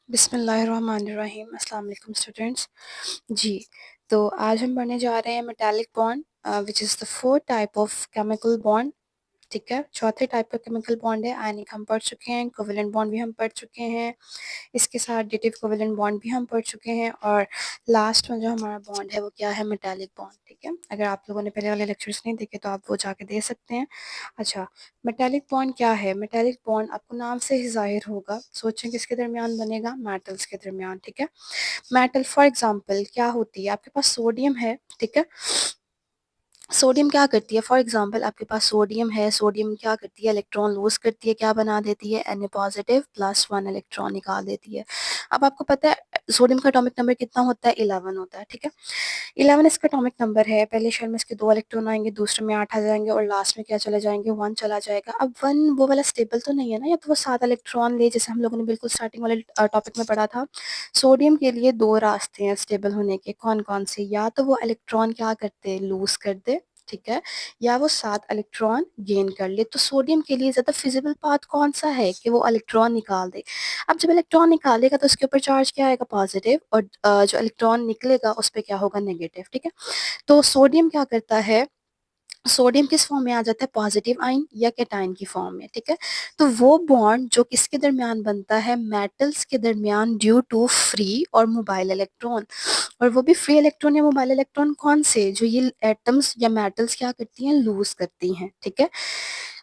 बिस्मिल्लाहिर्रहमानिर्रहीम। अस्सलाम वालेकुम स्टूडेंट्स। जी, तो आज हम पढ़ने जा रहे हैं metallic bond which is the fourth type of chemical bond. ठीक है, चौथे टाइप का केमिकल बॉन्ड है आयनिक हम पढ़ चुके हैं, कोवेलेंट बॉन्ड भी हम पढ़ चुके हैं, इसके साथ डेटिव कोवेलेंट बॉन्ड भी हम पढ़ चुके हैं और लास्ट में जो हमारा बॉन्ड है वो क्या है, मेटालिक बॉन्ड। ठीक है, अगर आप लोगों ने पहले वाले लेक्चर्स नहीं देखे तो आप वो जाके दे सकते हैं। अच्छा, मेटालिक बॉन्ड क्या है? मेटालिक बॉन्ड आपको नाम से ही ज़ाहिर होगा, सोचें किसके दरमियान बनेगा, मेटल्स के दरमियान। ठीक है, मेटल फॉर एग्जांपल क्या होती है, आपके पास सोडियम है। ठीक है, सोडियम क्या करती है, फॉर एग्जांपल आपके पास सोडियम है, सोडियम क्या करती है, इलेक्ट्रॉन लूज करती है, क्या बना देती है, Na पॉजिटिव +1 इलेक्ट्रॉन निकाल देती है। अब आपको पता है सोडियम का एटॉमिक नंबर कितना होता है, 11 होता है। ठीक है, 11 इसका एटॉमिक नंबर है। पहले शेल में इसके 2 इलेक्ट्रॉन आएंगे, दूसरे में 8 आ जाएंगे और लास्ट में क्या चले जाएंगे, 1 चला जाएगा। अब 1 वो वाला स्टेबल तो नहीं है ना, या तो वो 7 इलेक्ट्रॉन ले, जैसे हम लोगों ने बिल्कुल स्टार्टिंग वाले टॉपिक में पढ़ा था। सोडियम के लिए 2 रास्ते हैं स्टेबल होने के, कौन कौन से, या तो वो इलेक्ट्रॉन क्या करते, लूज कर दे। ठीक है, या वो 7 इलेक्ट्रॉन गेन कर ले। तो सोडियम के लिए ज़्यादा फिजिबल पाथ कौन सा है कि वो इलेक्ट्रॉन निकाल दे। अब जब इलेक्ट्रॉन निकालेगा तो उसके ऊपर चार्ज क्या आएगा, पॉजिटिव, और जो इलेक्ट्रॉन निकलेगा उस पर क्या होगा, नेगेटिव। ठीक है, तो सोडियम क्या करता है, सोडियम किस फॉर्म में आ जाता है, पॉजिटिव आयन या कैटायन की फॉर्म में। ठीक है, तो वो बॉन्ड जो किसके दरमियान बनता है, मेटल्स के दरमियान, ड्यू टू फ्री और मोबाइल इलेक्ट्रॉन। और वो भी फ्री इलेक्ट्रॉन या मोबाइल इलेक्ट्रॉन कौन से, जो ये एटम्स या मेटल्स क्या करती हैं, लूज करती हैं। ठीक है,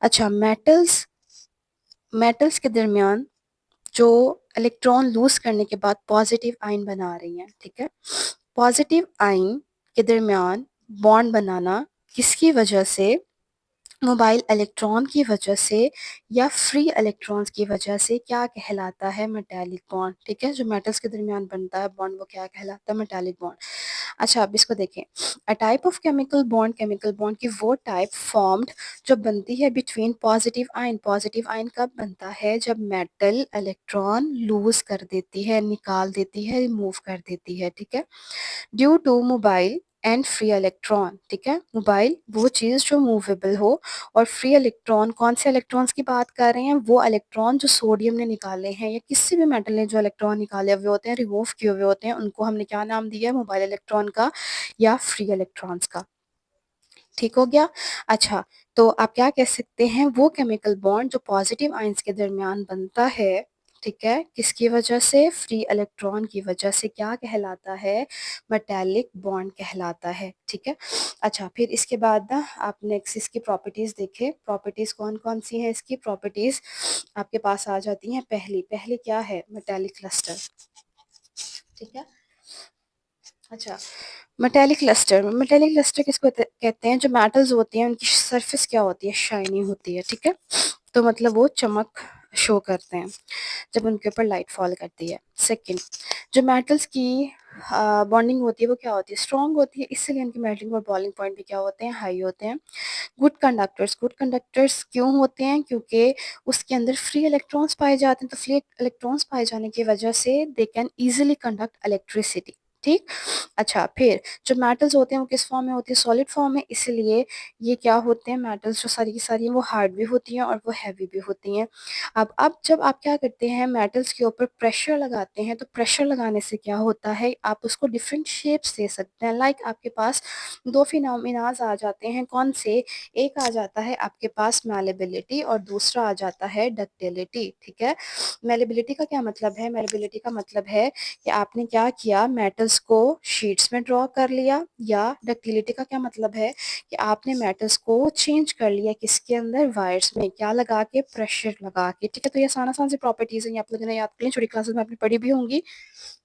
अच्छा, मेटल्स मेटल्स के दरमियान जो इलेक्ट्रॉन लूज करने के बाद पॉजिटिव आयन बना रही हैं। ठीक है, पॉजिटिव आयन के दरमियान बॉन्ड बनाना किसकी वजह से, मोबाइल इलेक्ट्रॉन की वजह से या फ्री इलेक्ट्रॉन्स की वजह से, क्या कहलाता है, मेटालिक बॉन्ड। ठीक है, जो मेटल्स के दरमियान बनता है बॉन्ड वो क्या कहलाता है, मेटालिक बॉन्ड। अच्छा, अब इसको देखें, a type of chemical bond की वो टाइप फॉर्म्ड जो बनती है between positive ion. Positive ion कब बनता है, जब मेटल इलेक्ट्रॉन लूज कर देती है, निकाल देती है, रिमूव कर देती है। ठीक है, due to mobile and free electron. ठीक है, मोबाइल वो चीज़ जो मूवेबल हो, और फ्री इलेक्ट्रॉन कौन से इलेक्ट्रॉन्स की बात कर रहे हैं, वो इलेक्ट्रॉन जो सोडियम ने निकाले हैं या किसी भी मेटल ने जो इलेक्ट्रॉन निकाले हुए होते हैं, रिमूव किए हुए होते हैं, उनको हमने क्या नाम दिया है, मोबाइल इलेक्ट्रॉन का या फ्री इलेक्ट्रॉन्स का। ठीक हो गया। अच्छा, तो आप क्या कह सकते हैं, वो केमिकल बॉन्ड जो पॉजिटिव आयंस के दरमियान बनता है, ठीक है, किसकी वजह से, फ्री इलेक्ट्रॉन की वजह से, क्या कहलाता है, मेटालिक बॉन्ड कहलाता है। ठीक है, अच्छा, फिर इसके बाद ना आप नेक्स्ट इसकी प्रॉपर्टीज देखें। प्रॉपर्टीज कौन कौन सी हैं, इसकी प्रॉपर्टीज आपके पास आ जाती हैं। पहली पहली क्या है, मेटालिक क्लस्टर। ठीक है, अच्छा, मेटेलिक लस्टर किसको कहते हैं, जो मेटल्स होती हैं उनकी सरफेस क्या होती है, शाइनी होती है। ठीक है, तो मतलब वो चमक शो करते हैं जब उनके ऊपर लाइट फॉल करती है। सेकंड, जो मेटल्स की बॉन्डिंग होती है वो क्या होती है, स्ट्रॉन्ग होती है, इसलिए उनकी मेल्टिंग और बॉइलिंग पॉइंट भी क्या होते हैं, हाई होते हैं। गुड कंडक्टर्स क्यों होते हैं, क्योंकि उसके अंदर फ्री इलेक्ट्रॉन्स पाए जाते हैं, तो फ्री इलेक्ट्रॉन्स पाए जाने की वजह से they can easily conduct electricity. ठीक, अच्छा, फिर जो मेटल्स होते हैं वो किस फॉर्म में होती है, सॉलिड फॉर्म में, इसलिए ये क्या होते हैं, मेटल्स जो सारी की सारी हैं वो हार्ड भी होती हैं और वो हैवी भी होती हैं। अब जब आप क्या करते हैं, मेटल्स के ऊपर प्रेशर लगाते हैं, तो प्रेशर लगाने से क्या होता है, आप उसको डिफरेंट शेप्स दे सकते हैं। लाइक आपके पास दो फिनोमिनाज आ जाते हैं, कौन से, एक आ जाता है आपके पास मैलेबिलिटी और दूसरा आ जाता है डक्टिलिटी। ठीक है, मैलेबिलिटी का क्या मतलब है, मैलेबिलिटी का मतलब है कि आपने क्या किया, मेटल्स को शीट्स में ड्रॉ कर लिया, या डक्टिलिटी का क्या मतलब है कि आपने मेटल्स को चेंज कर लिया, किसके अंदर, वायर्स में, क्या लगा के, प्रेशर लगा के। ठीक है, तो ये आसान आसान सी प्रॉपर्टीज हैं, ये आप लोगों ने याद कर ली, छोटी क्लासेस में आपने पढ़ी भी होंगी।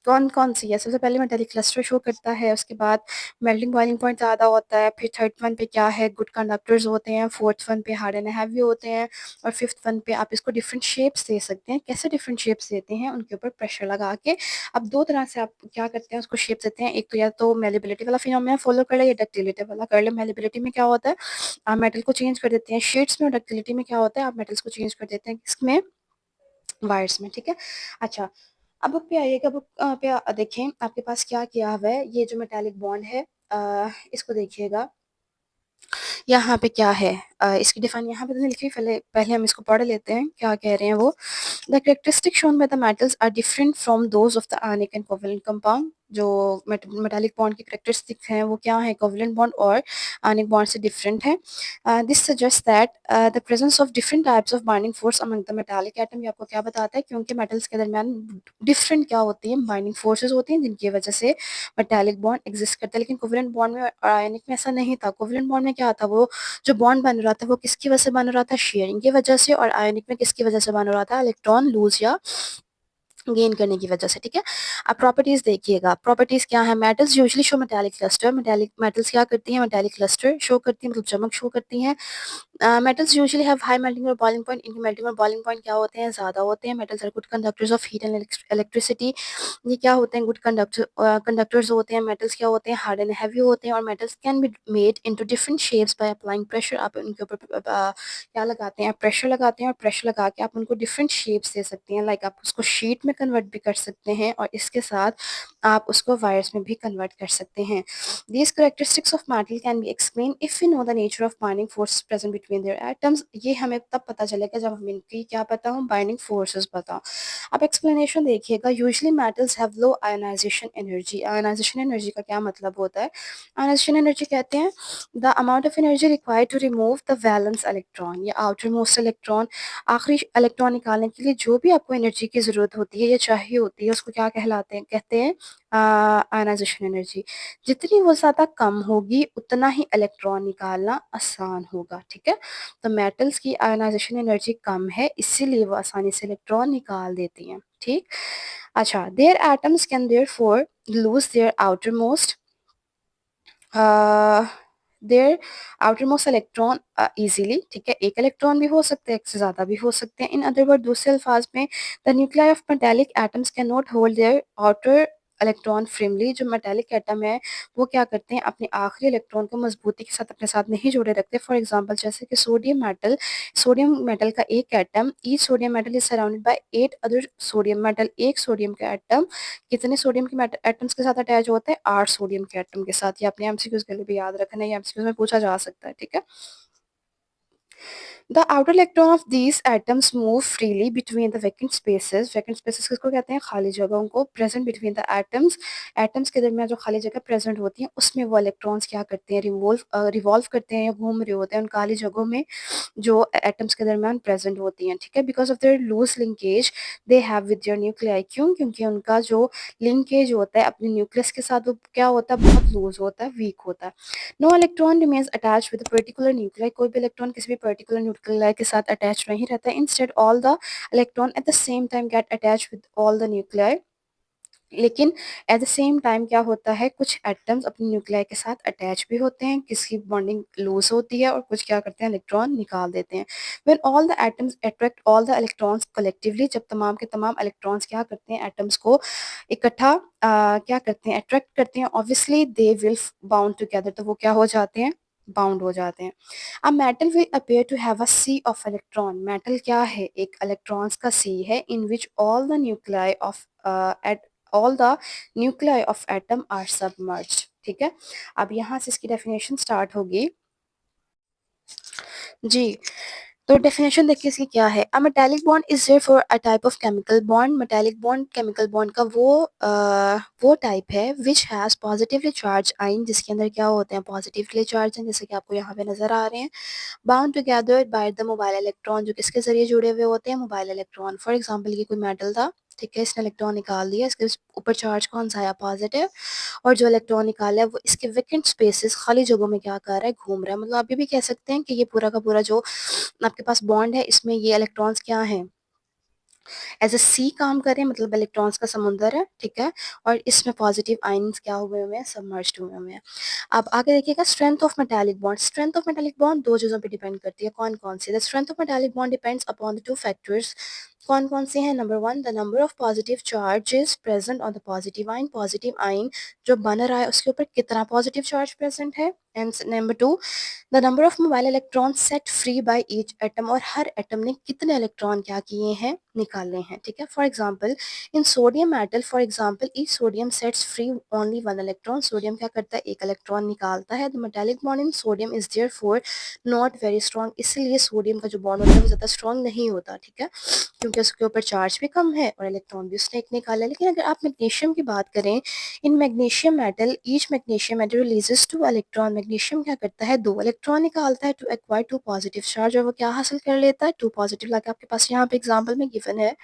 कौन कौन सी है, सबसे पहले मेटालिक क्लस्टर शो करता है, उसके बाद मेल्टिंग बॉइलिंग पॉइंट ज़्यादा होता है, फिर थर्ड वन पे क्या है, गुड कंडक्टर्स होते हैं, फोर्थ वन पे हार्ड एंड हैवी होते हैं, और फिफ्थ वन पे आप इसको डिफरेंट शेप्स दे सकते हैं। कैसे डिफरेंट शेप्स देते हैं, उनके ऊपर प्रेशर लगा के। अब दो तरह से आप क्या करते हैं, उसको शेप देते हैं, एक तो या तो मेलेबिलिटी वाला फिनोमेना फॉलो कर ले, या डक्टिलिटी वाला कर ले। मेलेबिलिटी में क्या होता है, आप मेटल को चेंज कर देते हैं शीट्स में, और डक्टिलिटी में क्या होता है, आप मेटल्स को चेंज कर देते हैं किसमें, वायर्स में। ठीक है, अच्छा, अब बुक पे आइएगा, बुक पे देखें आपके पास क्या किया हुआ है, ये जो मेटालिक बॉन्ड है, इसको देखिएगा, यहाँ पे क्या है, इसकी डिफाइन यहाँ पे तो नहीं लिखी, पहले पहले हम इसको पढ़ लेते हैं क्या कह रहे हैं वो। The characteristic shown by the metals are different from those of the ionic and covalent compound. जो मेटालिक बॉन्ड की कैरेक्टरिस्टिक हैं वो क्या है, कोवेलेंट बॉन्ड और आयनिक बॉन्ड से डिफरेंट है। This suggest that the presence of different types of binding force among the metallic atom. ये आपको क्या बताता है, क्योंकि मेटल्स के दरमियान डिफरेंट क्या होती हैं, बाइंडिंग फोर्सेस होती हैं, जिनकी वजह से मेटालिक बॉन्ड एग्जिस्ट करता है। लेकिन कोवेलेंट बॉन्ड में और आयनिक में ऐसा नहीं था। कोवेलेंट बॉन्ड में क्या था, वो जो बॉन्ड बन रहा था वो किसकी वजह से बन रहा था, शेयरिंग की वजह से, और आयनिक में किसकी वजह से बन रहा था, इलेक्ट्रॉन लूज या गेन करने की वजह से। ठीक है, अब प्रॉपर्टीज देखिएगा, प्रॉपर्टीज क्या है। Metals usually show metallic cluster, metallic metals क्या करती हैं, मेटालिक क्लस्टर शो करती हैं, मतलब चमक शो करती हैं। Metals usually have high melting और बॉइलिंग पॉइंट। इनके मेल्टिंग और बॉइलिंग पॉइंट क्या होते हैं, ज्यादा होते हैं। Metals are good conductors of heat and electricity. ये क्या होते हैं, गुड कंडक्टर्स होते हैं। मेटल्स क्या होते हैं, हार्ड एंड हैवी होते हैं। और metals can be made into different shapes by applying pressure. आप उनके ऊपर क्या लगाते हैं, प्रेशर लगाते हैं, और प्रेशर लगा के आप उनको डिफरेंट शेप्स दे सकते हैं। लाइक आप उसको शीट में कन्वर्ट भी कर सकते हैं, और इसके साथ आप उसको वायर्स में भी कन्वर्ट कर सकते हैं। These characteristics of metal can be explained if we know the nature of binding forces present between their atoms। ये हमें तब पता चलेगा जब हम इनकी क्या पता हो, बाइंडिंग फोर्सेस पता। अब एक्सप्लेनेशन देखिएगा। Usually metals have low ionisation energy. Ionisation energy का क्या मतलब होता है, आयोनाइजेशन एनर्जी कहते हैं the amount of energy required to remove the valence electron या आउटर मोस्ट इलेक्ट्रॉन। आखिरी इलेक्ट्रॉन निकालने के लिए जो भी आपको एनर्जी की जरूरत होती है या चाहिए होती है, उसको क्या कहलाते हैं, कहते हैं आयोनाइजेशन एनर्जी। जितनी वो ज़्यादा कम होगी उतना ही इलेक्ट्रॉन निकालना आसान होगा। ठीक है, तो मेटल्स की आयोनाइजेशन एनर्जी कम है, इसीलिए वो आसानी से इलेक्ट्रॉन निकाल देती हैं। ठीक, अच्छा, their atoms can therefore lose their outermost their outermost electron easily. ठीक है, एक इलेक्ट्रॉन भी हो सकते हैं, एक से ज़्यादा भी हो सकते हैं। इन अदर वर्ड, दूसरे अल्फाज में, the nuclei of metallic atoms can not hold their outer electron firmly. जो मेटालिक एटम है वो क्या करते हैं, अपने आखिरी इलेक्ट्रॉन को मजबूती के साथ अपने साथ नहीं जोड़े रखते। फॉर एग्जांपल, जैसे कि सोडियम मेटल का एक atom, each sodium metal is surrounded by 8 other sodium metal. एक सोडियम का एटम कितने सोडियम के एटम्स के साथ अटैच होता है, 8 सोडियम के एटम के साथ। ये अपने एमसीक्यूज के लिए भी याद रखना है, ये एमसीक्यूज में पूछा जा सकता है। ठीक है, the outer electron of these atoms move freely between the vacant spaces. Vacant spaces किसको कहते हैं, खाली जगहों को। Present between the atoms, atoms के दरमियान जो खाली जगह प्रेजेंट होती है उसमें वो इलेक्ट्रॉन्स क्या करते हैं, रिवॉल्व करते हैं या घूम रहे होते हैं उन खाली जगहों में जो एटम्स के दरमियान प्रेजेंट होती हैं। ठीक है, because of their loose linkage they have with their nuclei. क्यों, क्योंकि उनका जो लिंकेज होता है अपने न्यूक्लियस के साथ वो क्या होता है, बहुत लूज होता है, वीक होता है। No electron remains attach with particular nuclei. कोई भी इलेक्ट्रॉन किसी भी पर्टिकुलर न्यूक्लियाई के साथ अटैच नहीं रहता है। Instead all the electron at the same time get attach with all the nuclei. लेकिन एट द सेम टाइम क्या होता है, कुछ एटम्स अपने न्यूक्लियाई के साथ अटैच भी होते हैं, किसकी बॉन्डिंग लूज होती है, और कुछ क्या करते हैं, इलेक्ट्रॉन निकाल देते हैं। When all the atoms attract all the electrons collectively. जब तमाम के तमाम इलेक्ट्रॉन्स क्या करते हैं, एटम्स को इकट्ठा क्या करते हैं, अट्रैक्ट करते हैं, obviously they will bound together. तो वो क्या हो जाते हैं, बाउंड हो जाते हैं। अब metal will appear to have a sea of electron. Metal क्या है, एक इलेक्ट्रॉन्स का सी है, in which all the nuclei of all the nuclei of atom are submerged। ठीक है, अब यहाँ से इसकी डेफिनेशन स्टार्ट होगी जी। तो डेफिनेशन देखिए इसकी क्या है। अ metallic bond is therefore a type of chemical bond. Metallic bond chemical bond का वो टाइप है विच हैज पॉजिटिवली चार्ज आइन, जिसके अंदर क्या होते हैं, पॉजिटिवली चार्ज हैं, जैसे कि आपको यहाँ पे नजर आ रहे हैं। Bound together by the mobile electron, जो किसके जरिए जुड़े हुए होते हैं, मोबाइल इलेक्ट्रॉन। फॉर एग्जांपल, ये कोई मेटल था, ठीक है, इसने इलेक्ट्रॉन निकाल दिया, इसके ऊपर चार्ज कौन सा आया, पॉजिटिव। और जो इलेक्ट्रॉन निकाला है वो इसके वेकेंट स्पेसेस, खाली जगहों में क्या कर रहा है, घूम रहा है। मतलब आप ये भी कह सकते हैं कि ये पूरा का पूरा जो आपके पास बॉन्ड है, इसमें ये इलेक्ट्रॉन्स क्या हैं, एज अ सी काम कर रहे हैं, मतलब इलेक्ट्रॉन्स का समुंदर है। ठीक है, और इसमें पॉजिटिव आयंस क्या हुए हुए हैं, सबमर्ज्ड हुए हुए हैं। अब आगे देखिएगा, strength of metallic bond. Strength of metallic bond दो चीजों पे डिपेंड करती है, कौन कौन सी। The strength of metallic bond depends upon the two factors. कौन कौन से हैं? Number 1, the number of positive charges present on the positive ion जो बन रहा है उसके ऊपर कितना पॉजिटिव चार्ज प्रेजेंट है। And number 2, the number of mobile electron set free by each atom, और हर एटम ने कितने इलेक्ट्रॉन क्या किए हैं? निकालने हैं। ठीक है। For example in sodium metal, for example each sodium sets free only 1 electron, sodium क्या करता है? एक इलेक्ट्रॉन निकालता है। The metallic bond in sodium is therefore not very strong, इसलिए सोडियम का जो बॉन्ड होता है वो ज़्यादा स्ट्रॉन्ग नहीं होता। ठीक है, क्योंकि उसके ऊपर चार्ज भी कम है और इलेक्ट्रॉन भी उसने एक निकाला है। लेकिन अगर आप मैग्नीशियम की बात करें, in magnesium metal each magnesium metal releases 2 electron, magnesium क्या करता है? 2 इलेक्ट्रॉन निकालता है टू एक्वायर 2 पॉजिटिव चार्ज, और वो क्या हासिल कर लेता है? 2 पॉजिटिव। लाके आपके पास यहाँ पे एग्जांपल में गिवन है,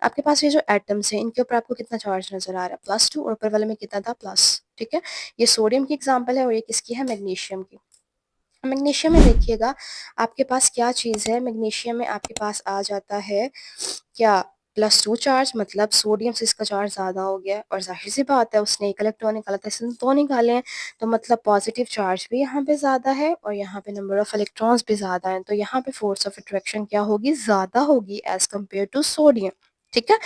आपके पास ये जो एटम्स हैं इनके ऊपर आपको कितना चार्ज नजर आ रहा है? +2, और ऊपर वाले में कितना था? प्लस। ठीक है, ये सोडियम की एग्जांपल है और ये किसकी है? मैग्नीशियम की। मैग्नीशियम में देखिएगा आपके पास क्या चीज़ है? मैग्नीशियम में आपके पास आ जाता है क्या? +2 चार्ज, मतलब सोडियम से इसका चार्ज ज़्यादा हो गया है, और जाहिर सी बात है उसने एक इलेक्ट्रॉन निकाला था, इसने 2 निकाले हैं, तो मतलब पॉजिटिव चार्ज भी यहाँ पे ज़्यादा है और यहाँ पे नंबर ऑफ इलेक्ट्रॉन्स भी ज़्यादा हैं, तो यहाँ पे फोर्स ऑफ अट्रैक्शन क्या होगी? ज़्यादा होगी एज कम्पेयर टू सोडियम। ठीक है,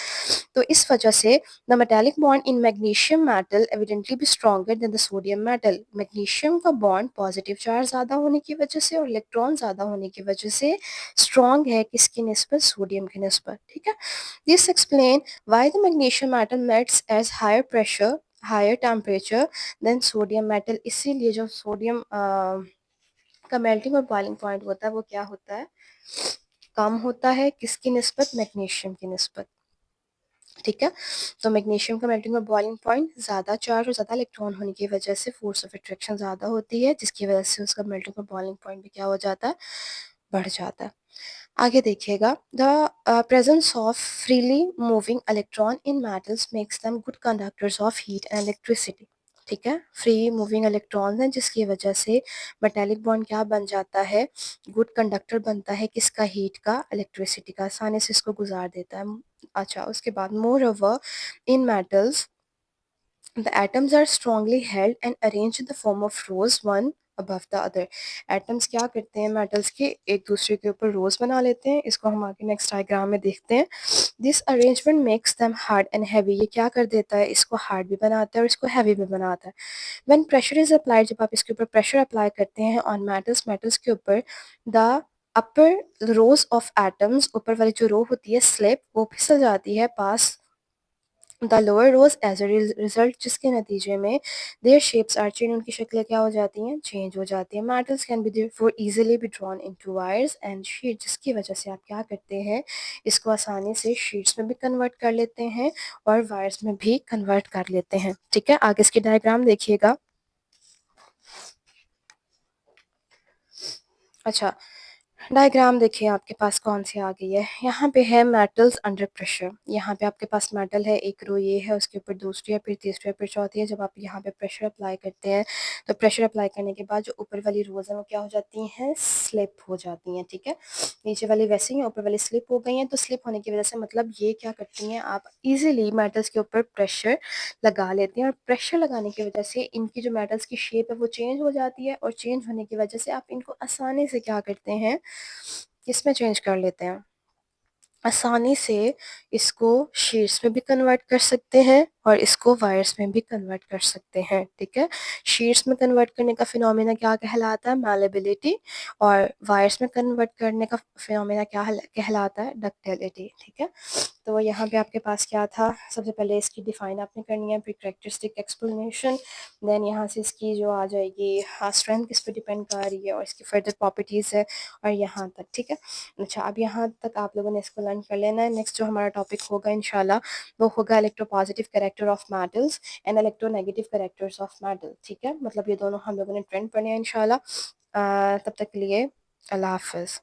तो इस वजह से the metallic bond in magnesium metal evidently B stronger than the sodium metal, magnesium का बॉन्ड पॉजिटिव चार्ज ज़्यादा होने की वजह से और इलेक्ट्रॉन ज़्यादा होने की वजह से स्ट्रॉन्ग है, किसकी निस्बत? सोडियम की निस्बत। ठीक है, this explain why the magnesium metal melts as higher pressure higher temperature than sodium metal, इसीलिए जो सोडियम का मेल्टिंग और बॉइलिंग पॉइंट होता है वो क्या होता है? कम होता है, किसकी निस्बत? मैग्नीशियम की निस्बत। ठीक है, तो मैग्नीशियम का मेल्टिंग और बॉइलिंग पॉइंट ज़्यादा चार्ज और ज़्यादा इलेक्ट्रॉन होने की वजह से फोर्स ऑफ अट्रैक्शन ज़्यादा होती है, जिसकी वजह से उसका मेल्टिंग और बॉइलिंग पॉइंट भी क्या हो जाता है? बढ़ जाता है। आगे देखिएगा, the presence of freely moving electron in metals makes them good conductors of heat and electricity. ठीक है, फ्री मूविंग इलेक्ट्रॉन है जिसकी वजह से मेटालिक बॉन्ड क्या बन जाता है? गुड कंडक्टर बनता है, किसका? हीट का, इलेक्ट्रिसिटी का, आसानी से इसको गुजार देता है। अच्छा, उसके बाद more over in metals the atoms are strongly held and arranged in the form of rows one above the other. Atoms क्या करते हैं metals के? एक दूसरे के ऊपर rows बना लेते हैं, इसको हम आगे next diagram में देखते हैं। This arrangement makes them hard and heavy, ये क्या कर देता है? इसको hard भी बनाता है और इसको heavy भी बनाता है। When pressure is applied, जब आप इसके ऊपर pressure apply करते हैं on metals के ऊपर, the upper rows of atoms, ऊपर वाली जो रो होती है slip, वो फिसल जाती है pass the lower rows as a result, जिसके नतीजे में देयर शेप्स आर चेंज, उनकी शक्लें क्या हो जाती हैं? चेंज हो जाती हैं। Metals can be therefore easily be drawn into wires and sheet, जिसकी वजह से आप क्या करते हैं? इसको आसानी से शीट्स में भी कन्वर्ट कर लेते हैं और वायर्स में भी कन्वर्ट कर लेते हैं। ठीक है, आगे इसकी डायग्राम देखिएगा। अच्छा, डायग्राम देखिए आपके पास कौन सी आ गई है। यहाँ पे है मेटल्स अंडर प्रेशर, यहाँ पे आपके पास मेटल है, एक रो ये है, उसके ऊपर दूसरी है, फिर तीसरी है, फिर चौथी है। जब आप यहाँ पे प्रेशर अप्लाई करते हैं तो प्रेशर अप्लाई करने के बाद जो ऊपर वाली रोज है वो क्या हो जाती हैं? स्लिप हो जाती हैं। ठीक है, नीचे वाली वैसे ही ऊपर वाली स्लिप हो गई हैं, तो स्लिप होने की वजह से मतलब ये क्या करती हैं? आप इजीली मेटल्स के ऊपर प्रेशर लगा लेते हैं, और प्रेशर लगाने की वजह से इनकी जो मेटल्स की शेप है वो चेंज हो जाती है, और चेंज होने की वजह से आप इनको आसानी से क्या करते हैं? किसमें चेंज कर लेते हैं? आसानी से इसको शीट्स में भी कन्वर्ट कर सकते हैं और इसको वायर्स में भी कन्वर्ट कर सकते हैं। ठीक है, शीट्स में कन्वर्ट करने का फिनोमेना क्या कहलाता है? मैलेबिलिटी, और वायर्स में कन्वर्ट करने का फिनोमेना क्या कहलाता है? डक्टिलिटी। ठीक है, तो यहाँ पे आपके पास क्या था? सबसे पहले इसकी डिफाइन आपने करनी है, फिर कैरेक्टरिस्टिक एक्सप्लेनेशन, देन यहाँ से इसकी जो आ जाएगी स्ट्रेंथ किस पे डिपेंड कर रही है और इसकी फर्दर प्रॉपर्टीज़ है, और यहाँ तक। ठीक है, अच्छा, अब यहाँ तक आप लोगों ने इसको लर्न कर लेना है। नेक्स्ट जो हमारा टॉपिक होगा इंशाल्लाह वो होगा electropositive character of metals and electronegative characters of metal. ठीक है, मतलब ये दोनों हम लोगों ने ट्रेंड पढ़ने हैं इंशाल्लाह। तब तक के लिए अल्लाह हाफ़िज़।